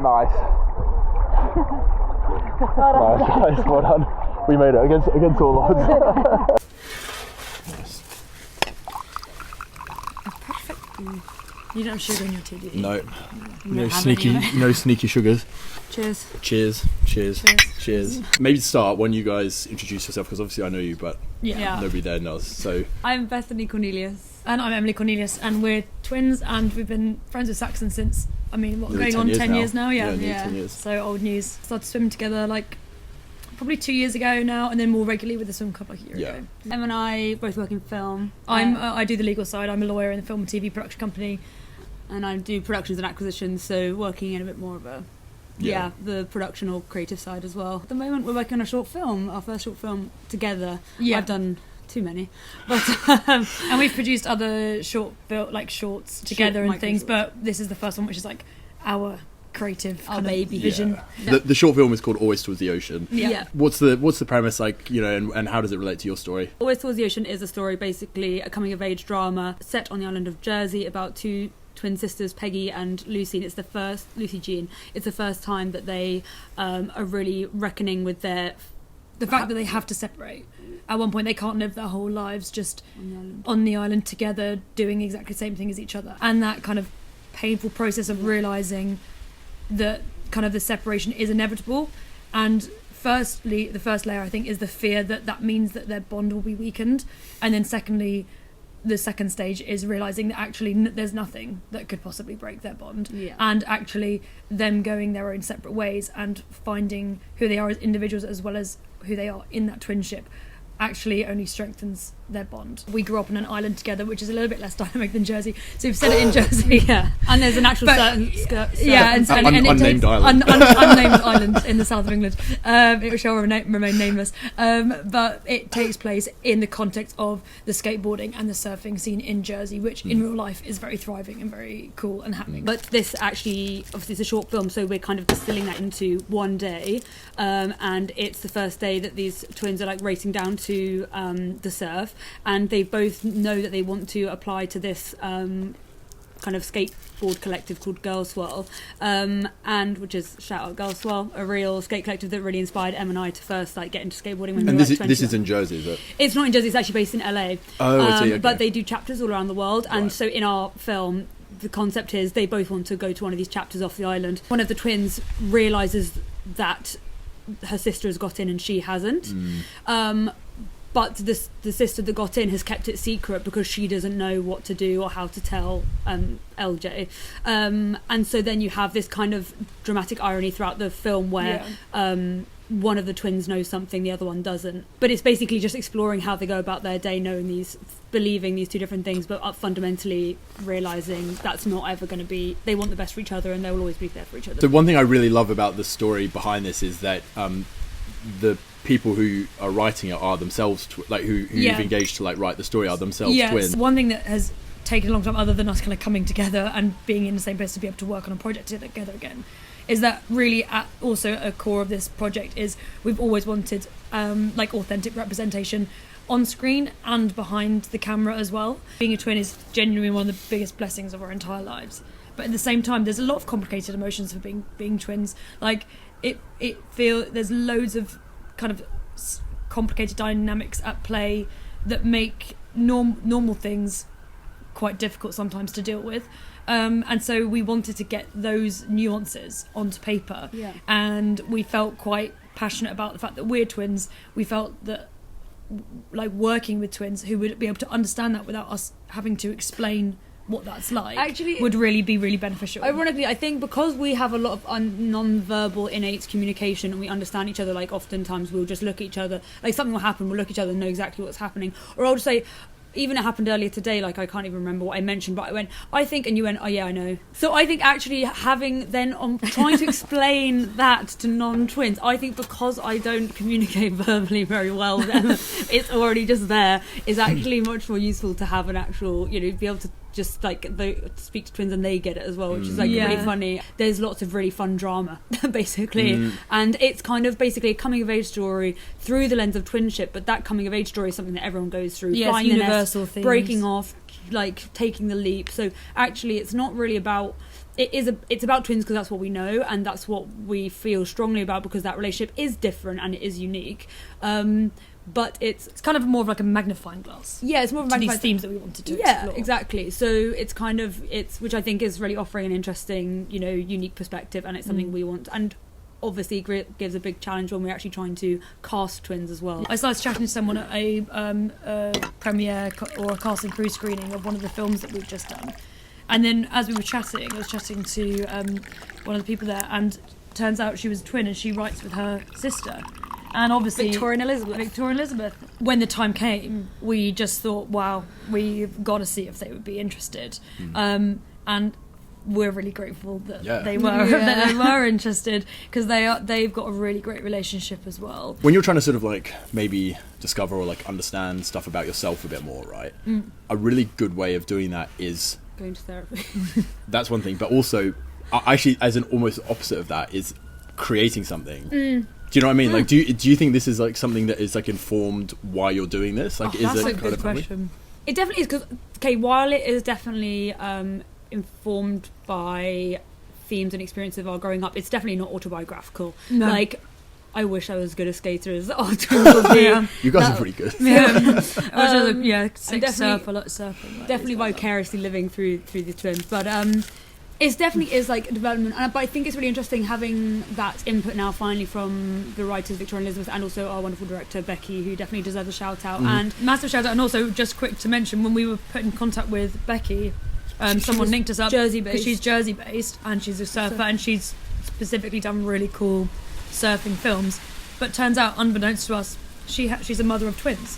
Nice. Nice, well done. We made it against all odds. Perfect. You don't have sugar in your tea, do you? No. Anyway. No sneaky sugars. Cheers. Cheers. Maybe to start, when you guys introduce yourself, because obviously I know you, but Yeah. nobody there knows. So I'm Beth and Em Cornelius. And I'm Emily Cornelius, and we're twins, and we've been friends with Saxon since, nearly going on 10 years now? Yeah, nearly Yeah. 10 years. So old news. Started swimming together probably 2 years ago now, and then more regularly with the swim club a year ago. Em and I both work in film. I do the legal side. I'm a lawyer in the film and TV production company. And I do productions and acquisitions, so working in a bit more of the production or creative side as well. At the moment we're working on a short film, our first short film together. Yeah. I've done too many, but and we've produced other shorts together and things, but this is the first one, which is our creative baby vision. Yeah. The short film is called Always Towards the Ocean. Yeah. What's the premise and how does it relate to your story? Always Towards the Ocean is a story, basically a coming of age drama set on the island of Jersey about two twin sisters, Peggy and Lucy, and Lucy Jean. It's the first time that they are really reckoning with the fact that they have to separate. At one point they can't live their whole lives just on the island together doing exactly the same thing as each other, and that kind of painful process of realising that kind of the separation is inevitable. And firstly, the first layer I think is the fear that means that their bond will be weakened, and then secondly the second stage is realising that actually there's nothing that could possibly break their bond, and actually them going their own separate ways and finding who they are as individuals as well as who they are in that twinship actually only strengthens their bond. We grew up on an island together, which is a little bit less dynamic than Jersey, so we've set it in Jersey. And there's an actual unnamed island. Unnamed island in the south of England. It shall remain nameless, but it takes place in the context of the skateboarding and the surfing scene in Jersey, which in real life is very thriving and very cool and happening. But this actually, obviously it's a short film, so we're kind of distilling that into one day, and it's the first day that these twins are racing down to the surf, and they both know that they want to apply to this kind of skateboard collective called Girl Swirl, and which is, shout out Girl Swirl, a real skate collective that really inspired Em and I to first get into skateboarding when we were this 20. Is in Jersey, is it? It's not in Jersey, it's actually based in LA. Okay. But they do chapters all around the world, and so in our film the concept is they both want to go to one of these chapters off the island. One of the twins realises that her sister has got in and she hasn't. But the sister that got in has kept it secret because she doesn't know what to do or how to tell LJ. And so then you have this kind of dramatic irony throughout the film where one of the twins knows something, the other one doesn't. But it's basically just exploring how they go about their day, believing these two different things, but fundamentally realising that's not ever going to be... They want the best for each other and they will always be there for each other. The one thing I really love about the story behind this is that the people who are writing it are themselves who you've engaged to write the story are themselves twins. One thing that has taken a long time, other than us kind of coming together and being in the same place to be able to work on a project together again, is that really also a core of this project is we've always wanted authentic representation on screen and behind the camera as well. Being a twin is genuinely one of the biggest blessings of our entire lives, but at the same time there's a lot of complicated emotions for being twins. There's loads of kind of complicated dynamics at play that make normal things quite difficult sometimes to deal with, and so we wanted to get those nuances onto paper, and we felt quite passionate about the fact that we're twins. We felt that working with twins who would be able to understand that without us having to explain what that's like actually would really be really beneficial. Ironically, I think because we have a lot of non-verbal innate communication and we understand each other, oftentimes we'll just look at each other, something will happen, we'll look at each other and know exactly what's happening. Or I'll just say, even it happened earlier today, I can't even remember what I mentioned, but I went, I think, and you went, oh yeah, I know. So I think actually having then trying to explain that to non-twins, I think because I don't communicate verbally very well with them, it's already just there, is actually much more useful to have an actual, be able to just speak to twins and they get it as well, which is really funny. There's lots of really fun drama basically, and it's kind of basically a coming of age story through the lens of twinship, but that coming of age story is something that everyone goes through, finding universal themes, breaking off, taking the leap. So actually it's not really about it's about twins because that's what we know and that's what we feel strongly about, because that relationship is different and it is unique. But it's kind of more of like a magnifying glass. Yeah, it's more of a magnifying these themes that we wanted to explore. Yeah, exactly. So it's kind of which I think is really offering an interesting, unique perspective, and it's something we want. And obviously gives a big challenge when we're actually trying to cast twins as well. I started chatting to someone at a premiere or a casting pre-screening of one of the films that we've just done, and then as we were chatting, I was chatting to one of the people there, and turns out she was a twin and she writes with her sister. And obviously Victoria and Elizabeth. When the time came, we just thought, wow, we've got to see if they would be interested. And we're really grateful that they were that they were interested, because they've got a really great relationship as well. When you're trying to sort of like maybe discover or like understand stuff about yourself a bit more, right? A really good way of doing that is going to therapy. That's one thing, but also actually as an almost opposite of that is creating something. Do you know what I mean? Like, do you think this is like something that is like informed why you're doing this? Like, is that's it a good question. It definitely is, because while it is definitely informed by themes and experiences of our growing up, it's definitely not autobiographical. No. Like, I wish I was as good a skater as our twins would be. You guys are pretty good. Surfing. Definitely vicariously living through the twins, but it definitely is like a development, but I think it's really interesting having that input now finally from the writers Victoria and Elizabeth, and also our wonderful director Becky, who definitely deserves a shout out. And massive shout out. And also just quick to mention, when we were put in contact with Becky, someone linked us up because she's Jersey based and she's a surfer and she's specifically done really cool surfing films, but turns out, unbeknownst to us, she's a mother of twins.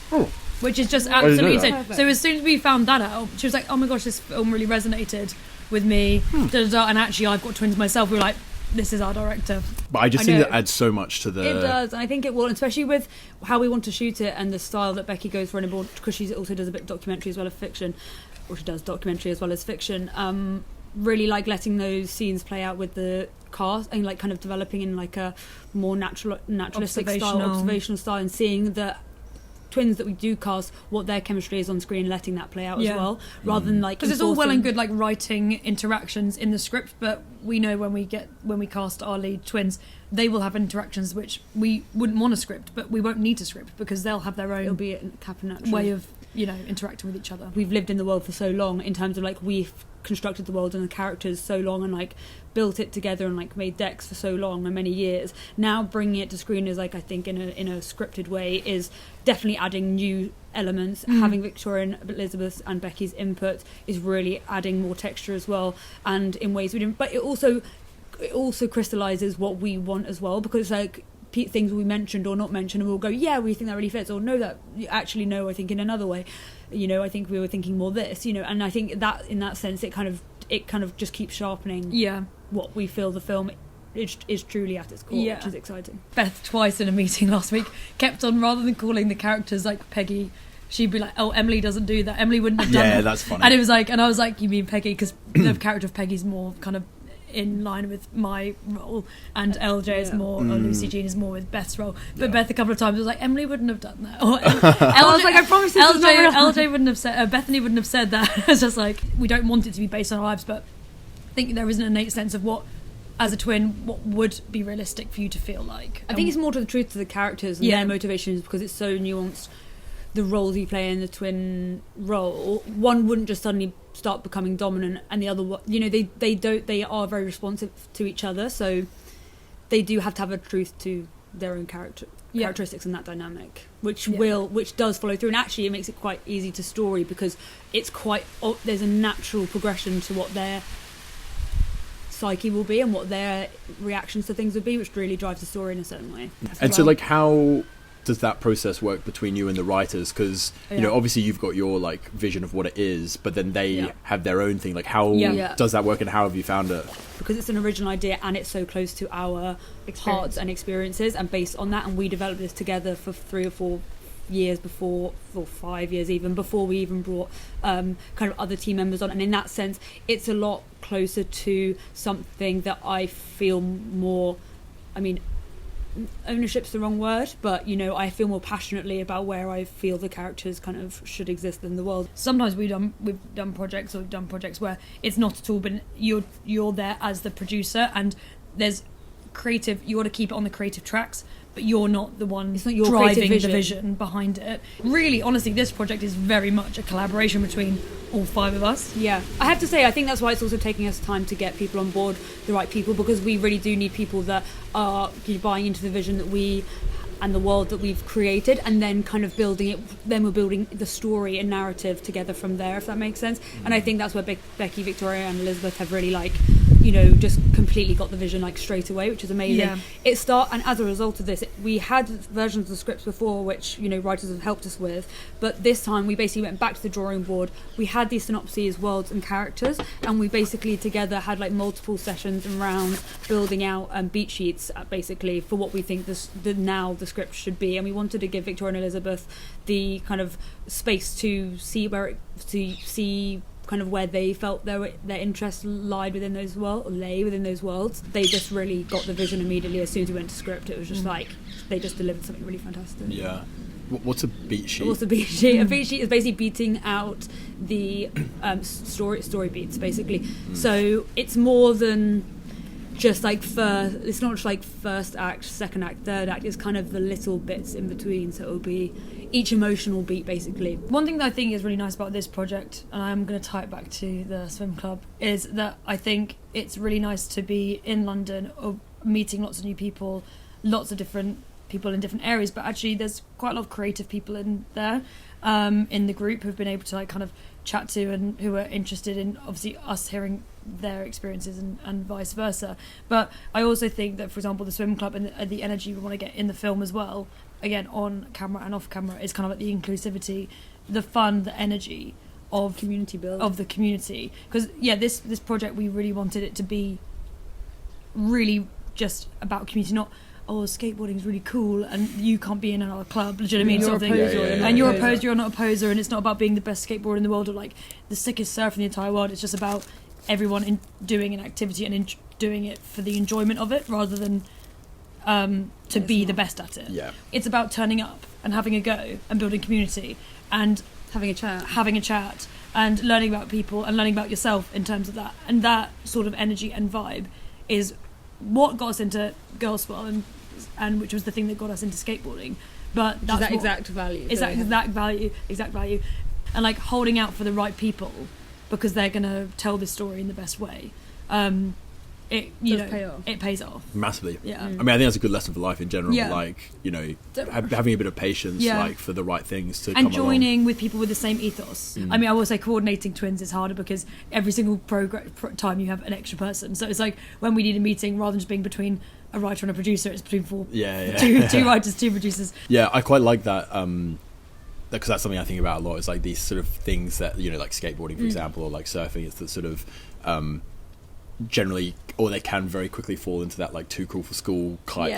Which is just absolutely insane. So as soon as we found that out, she was like, oh my gosh, this film really resonated with me, and actually I've got twins myself. We were like, this is our director. But I just think that adds so much to the... It does, and I think it will, especially with how we want to shoot it and the style that Becky goes for, because she also does a bit of documentary as well as fiction, or she does documentary as well as fiction, really like letting those scenes play out with the cast and like kind of developing in like a more naturalistic observational style, and seeing the twins that we do cast, what their chemistry is on screen, letting that play out as well, rather than like, because it's all well and good like writing interactions in the script, but we know when we cast our lead twins, they will have interactions which we wouldn't want a script, but we won't need a script because they'll have their own, it'll be a natural way of interacting with each other. We've lived in the world for so long, in terms of like we've constructed the world and the characters so long, and like built it together and like made decks for so long and many years. Now bringing it to screen is like, I think in a scripted way, is definitely adding new elements. Having Victoria and Elizabeth and Becky's input is really adding more texture as well, and in ways we didn't. But it also crystallizes what we want as well, because like things we mentioned or not mentioned, and we'll go, yeah, we think that really fits, or no, that actually no, I think in another way, I think we were thinking more this, and I think that in that sense it kind of just keeps sharpening what we feel the film is truly at its core, which is exciting. Beth, twice in a meeting last week, kept on, rather than calling the characters like Peggy, she'd be like, oh, Emily doesn't do that, Emily wouldn't have done that. Yeah, that's funny. And it was like, and I was like, you mean Peggy, because the character of Peggy's more kind of in line with my role, and LJ is more, or Lucy Jean is more with Beth's role. But Beth a couple of times was like, Emily wouldn't have done that. Or I was like, I promise this is not real. LJ wouldn't have said, Bethany wouldn't have said that. It's just like, we don't want it to be based on our lives, but I think there is an innate sense of what, as a twin, what would be realistic for you to feel like. I think it's more to the truth to the characters and their motivations, because it's so nuanced. The roles you play in the twin role, one wouldn't just suddenly start becoming dominant, and the other one, they are very responsive to each other, so they do have to have a truth to their own characteristics in that dynamic, which does follow through, and actually it makes it quite easy to story, because it's there's a natural progression to what their psyche will be and what their reactions to things would be, which really drives the story in a certain way. And so like, how does that process work between you and the writers? Because obviously you've got your like vision of what it is, but then they have their own thing. Like, how does that work, and how have you found it? Because it's an original idea and it's so close to our hearts and experiences, and based on that, and we developed this together for 3 or 4 years before, or 5 years even, before we even brought kind of other team members on, and in that sense it's a lot closer to something that I feel more, ownership's the wrong word, but you know, I feel more passionately about where I feel the characters kind of should exist in the world. Sometimes we've done projects where it's not at all, but you're there as the producer, and there's creative. You got to keep it on the creative tracks, but you're not the one driving the vision behind it. Really, honestly, this project is very much a collaboration between all 5 of us. Yeah, I have to say, I think that's why it's also taking us time to get people on board, the right people, because we really do need people that are buying into the vision that we and the world that we've created, and then kind of building it. Then we're building the story and narrative together from there, if that makes sense. And I think that's where Becky, Victoria and Elizabeth have really just completely got the vision straight away, which is amazing. Yeah. And as a result of this, we had versions of the scripts before, which writers have helped us with, but this time we basically went back to the drawing board. We had these synopses, worlds and characters, and we basically together had multiple sessions around building out beat sheets basically for what we think the script should be. And we wanted to give Victoria and Elizabeth the kind of space to see kind of where they felt their interest lay within those worlds. They just really got the vision immediately as soon as we went to script. It was just they just delivered something really fantastic. Yeah. What's a beat sheet? A beat sheet is basically beating out the story beats, basically. So it's more than just it's not just first act, second act, third act. It's kind of the little bits in between. So it'll be each emotional beat, basically. One thing that I think is really nice about this project, and I'm going to tie it back to the swim club, is that I think it's really nice to be in London, or meeting lots of new people, lots of different people in different areas, but actually there's quite a lot of creative people in there, in the group, who've been able to kind of chat to, and who are interested in obviously us hearing their experiences, and vice versa. But I also think that, for example, the swim club and the energy we want to get in the film as well, again on camera and off camera, is kind of the inclusivity, the fun, the energy of community build of the community. Because this project, we really wanted it to be really just about community, not skateboarding is really cool and you can't be in another club, do you know what I mean? You're a poser, and you're a poser, you're not a poser, and it's not about being the best skateboarder in the world, or the sickest surfer in the entire world. It's just about everyone doing an activity and doing it for the enjoyment of it, rather than to be the best at it. Yeah. It's about turning up and having a go and building community and having a chat and learning about people and learning about yourself in terms of that. And that sort of energy and vibe is what got us into Girlswell, and which was the thing that got us into skateboarding. But that's that exact value. It's that exact value, and holding out for the right people, because they're going to tell this story in the best way. It pays off massively. Yeah. I mean, I think that's a good lesson for life in general. Yeah. Having a bit of patience, for the right things to come and along. joining with people with the same ethos. I mean, I will say coordinating twins is harder, because every single time you have an extra person. So it's when we need a meeting, rather than just being between a writer and a producer, it's between two writers, 2 producers. Yeah, I quite like that. Because that's something I think about a lot. Is these sort of things that skateboarding, for example, or surfing. It's that sort of generally, or they can very quickly fall into that too cool for school type.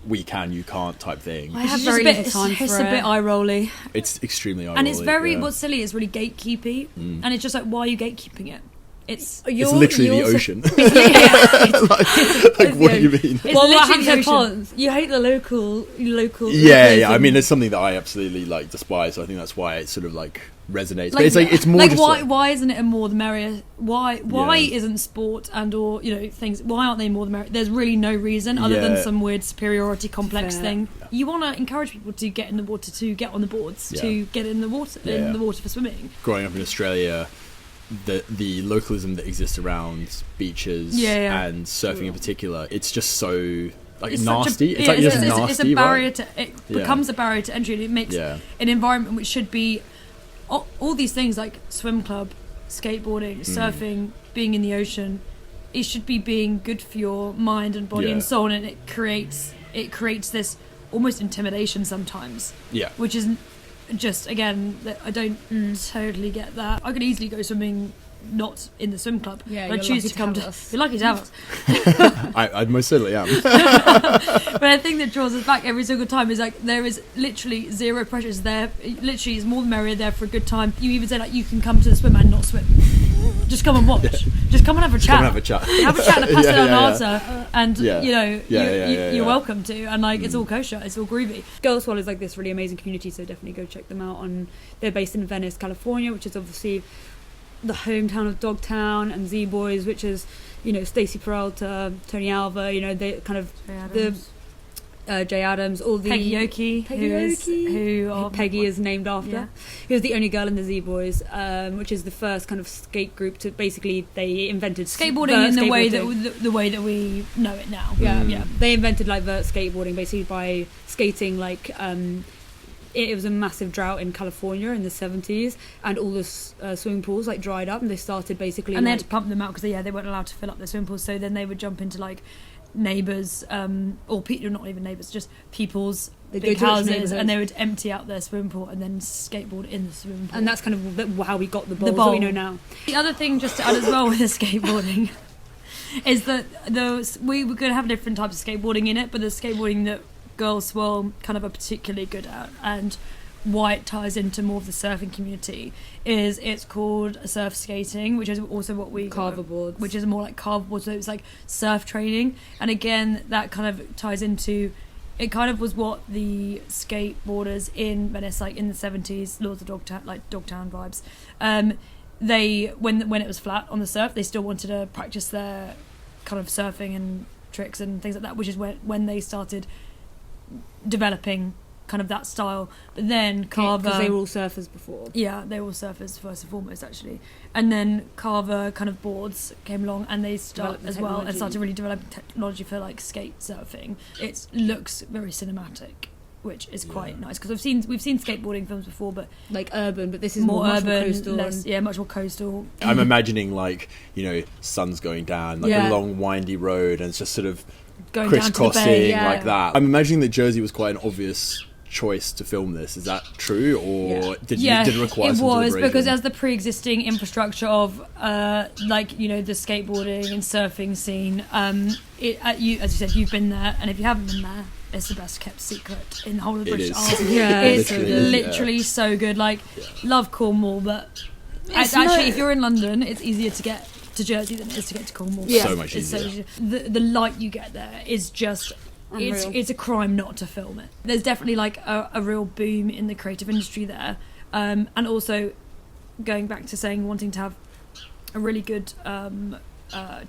We can, you can't type thing. I have very little time for it. It's a bit eye rolly. It's extremely eye rolly, and it's very what's silly is really gatekeepy, and it's just why are you gatekeeping it? It's literally the ocean. What do you mean? Well, what happened to ponds? You hate the local. Yeah. I mean, it's something that I absolutely despise. So I think that's why it sort of resonates. But it's more why isn't it a more the merrier? Why isn't sport and or things? Why aren't they more the merrier? There's really no reason other than some weird superiority complex thing. You want to encourage people to get in the water, to get on the boards, to get in the water for swimming. Growing up in Australia, the localism that exists around beaches and surfing in particular, it's just so nasty. It's a barrier to it becomes a barrier to entry, and it makes an environment which should be all these things like swim club, skateboarding, surfing, being in the ocean. It should be being good for your mind and body and soul, and it creates this almost intimidation sometimes. Yeah, which is just, again, I don't totally get that. I could easily go swimming not in the swim club. Yeah, I choose to come to us. You're lucky to have us. I most certainly am. But I think that draws us back every single time is there is literally zero pressures there. It literally is more the merrier there for a good time. You even say you can come to the swim and not swim. Just come and watch. Just come and have a chat. Come and have a chat. Have a chat and pass it on answer, and Yeah. you're welcome to, and like it's all kosher, it's all groovy. Girl Swell is like this really amazing community, so definitely go check them out. They're based in Venice, California, which is obviously the hometown of Dogtown, and Z Boys, which is, you know, Stacey Peralta, Tony Alva, you know, they kind of Jay Adams, all the Peggy Oki, who Peggy is named after. Yeah. Who was the only girl in the Z Boys, which is the first kind of skate group to basically, they invented skateboarding in the way that we know it now. Yeah. They invented like vert skateboarding basically by skating like it was a massive drought in California in the 70s, and all the swimming pools like dried up, and they started basically and they had to pump them out because they weren't allowed to fill up the swimming pools, so then they would jump into like neighbours or people, not even neighbours, just people's big houses, and they would empty out their swimming pool and then skateboard in the swimming pool, and that's kind of how we got the bowls that we know now. The other thing just to add as well with the skateboarding is that we were going to have different types of skateboarding in it, but the skateboarding that Girl Swell kind of are particularly good at, and why it ties into more of the surfing community, is it's called surf skating, which is also what we carverboards, which is more like carverboards, so it's like surf training. And again, that kind of ties into, it kind of was what the skateboarders in Venice, like in the 70s, Lords of Dogtown, like Dogtown vibes, they when it was flat on the surf, they still wanted to practice their kind of surfing and tricks and things like that, which is when they started developing kind of that style. But then Carver, because they were all surfers before. Yeah, they were all surfers first and foremost, actually. And then Carver kind of boards came along, and they started really developing technology for like skate surfing. It looks very cinematic, which is quite nice, because we've seen skateboarding films before, but like urban, but this is more urban, much more coastal, much more coastal. I'm imagining like, you know, sun's going down, like a long windy road, and it's just sort of going crisscrossing down like that. I'm imagining that Jersey was quite an obvious choice to film this. Is that true, or did it require some deliberation? Because as the pre-existing infrastructure of like, you know, the skateboarding and surfing scene, as you said, you've been there, and if you haven't been there, it's the best kept secret in the whole of the British Isles. It's literally so good. Like, love Cornwall, but actually, if you're in London, it's easier to get to Jersey than it is to get to Cornwall. So much easier. The light you get there is just it's a crime not to film it. There's definitely like a real boom in the creative industry there, and also going back to saying wanting to have a really good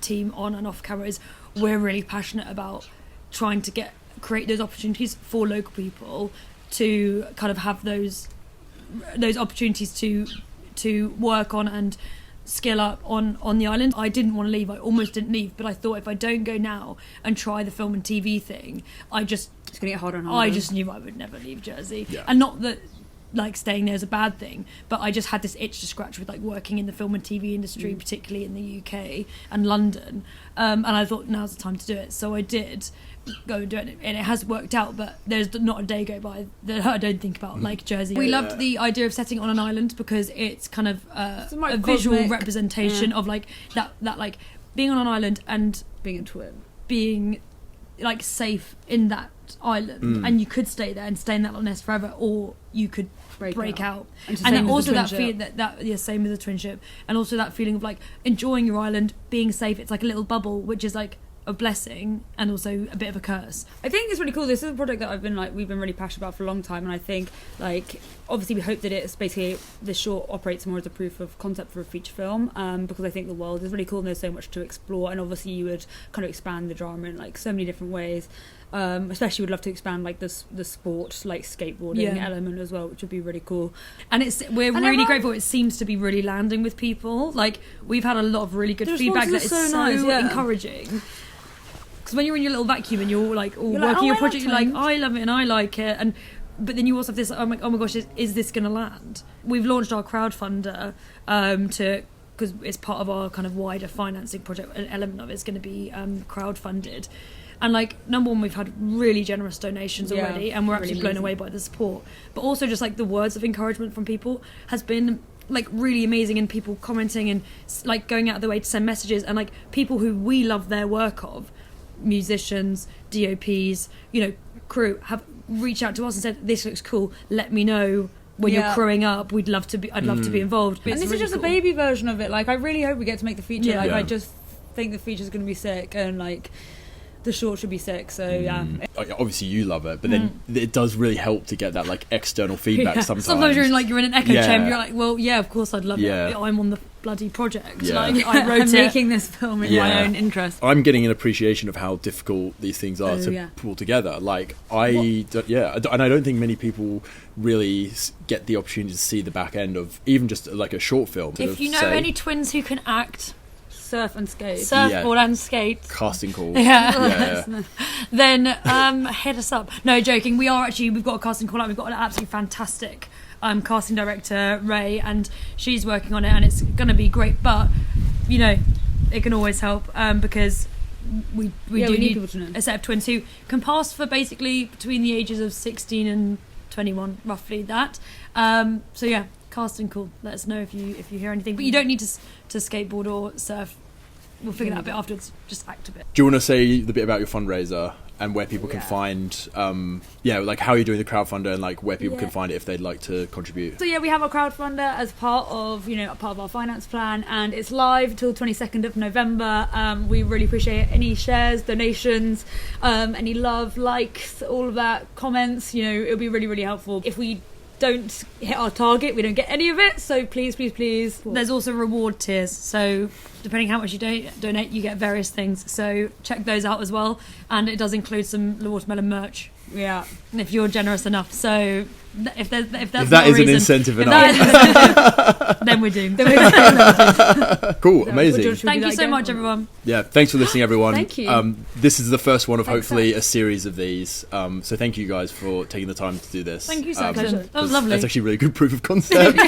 team on and off camera, is we're really passionate about trying to create those opportunities for local people to kind of have those opportunities to work on and skill up on the island. I didn't want to leave. I almost didn't leave, but I thought if I don't go now and try the film and TV thing, it's gonna get harder and harder. I just knew I would never leave Jersey, and not that like staying there is a bad thing, but I just had this itch to scratch with like working in the film and TV industry, particularly in the UK and London, and I thought now's the time to do it. So I did go do it, and it has worked out, but there's not a day go by that I don't think about like Jersey. We loved the idea of setting on an island because it's kind of a visual representation of like that like being on an island and being a twin, being like safe in that island, and you could stay there and stay in that little nest forever, or you could break out. And then also that feeling same with the twinship, and also that feeling of like enjoying your island, being safe. It's like a little bubble, which is like a blessing and also a bit of a curse. I think it's really cool. This is a project that we've been really passionate about for a long time, and I think like obviously we hope that it's basically this short operates more as a proof of concept for a feature film, because I think the world is really cool and there's so much to explore, and obviously you would kind of expand the drama in like so many different ways. Especially would love to expand like the sport, like skateboarding element as well, which would be really cool. And we're really grateful. It seems to be really landing with people. Like, we've had a lot of really good feedback that is so nice, encouraging. Because when you're in your little vacuum and you're like working your project, you're like, I love it and I like it, but then you also have this, I'm like, oh my gosh, is this going to land? We've launched our crowdfunder because it's part of our kind of wider financing project. An element of it is going to be crowdfunded. And like, number one, we've had really generous donations already, and we're actually blown away by the support. But also just like the words of encouragement from people has been like really amazing, and people commenting and like going out of their way to send messages, and like people who we love their work of, musicians, DOPs, you know, crew, have reached out to us and said, this looks cool, let me know when Yeah. you're crewing up, I'd love to be involved. And It's this really is just cool. a baby version of it. Like, I really hope we get to make the feature. Yeah. Like, Yeah. I just think the feature's going to be sick, and like the short should be sick. So yeah. Like, obviously you love it, but then it does really help to get that like external feedback Yeah. sometimes. You're in an echo Yeah. chamber. You're like, well, yeah, of course I'd love Yeah. it. I'm on the bloody project. Yeah. Like, I wrote I'm it. making this film in Yeah. my own interest. I'm getting an appreciation of how difficult these things are Oh, to yeah. pull together. Like and I don't think many people really get the opportunity to see the back end of even just like a short film. If you know any twins who can act, Surf and skate. surfboard and skate, casting call, yeah. yeah. then hit us up. No, joking. We've got a casting call out. We've got an absolutely fantastic casting director, Ray, and she's working on it, and it's going to be great. But you know, it can always help because we need people to know. a set of twins who can pass for basically between the ages of 16 and 21, roughly that. So yeah, casting call. Let us know if you hear anything. But you don't need to skateboard or surf. We'll figure that out a bit afterwards. Just act a bit. Do you want to say the bit about your fundraiser and where people can Yeah. find, like how you're doing the crowdfunder and like where people Yeah. can find it if they'd like to contribute? So yeah, we have a crowdfunder as part of our finance plan, and it's live till 22nd of November. We really appreciate any shares, donations, any love, likes, all of that, comments. It'll be really, really helpful. If we don't hit our target, we don't get any of it. So please. There's also reward tiers, so depending how much you donate, you get various things. So check those out as well, and it does include some Watermelon merch Yeah. if you're generous enough. So if that's If not that a is an reason, incentive if enough. that is an incentive, then we're doomed. Cool, So, amazing. George, should we Thank do you that so again? much, everyone. Yeah, thanks for listening, everyone. Thank you. This is the first one of Thanks, hopefully Zach. a series of these. So thank you guys for taking the time to do this. Thank you, Pleasure. Saxon. That was lovely. That's actually really good proof of concept.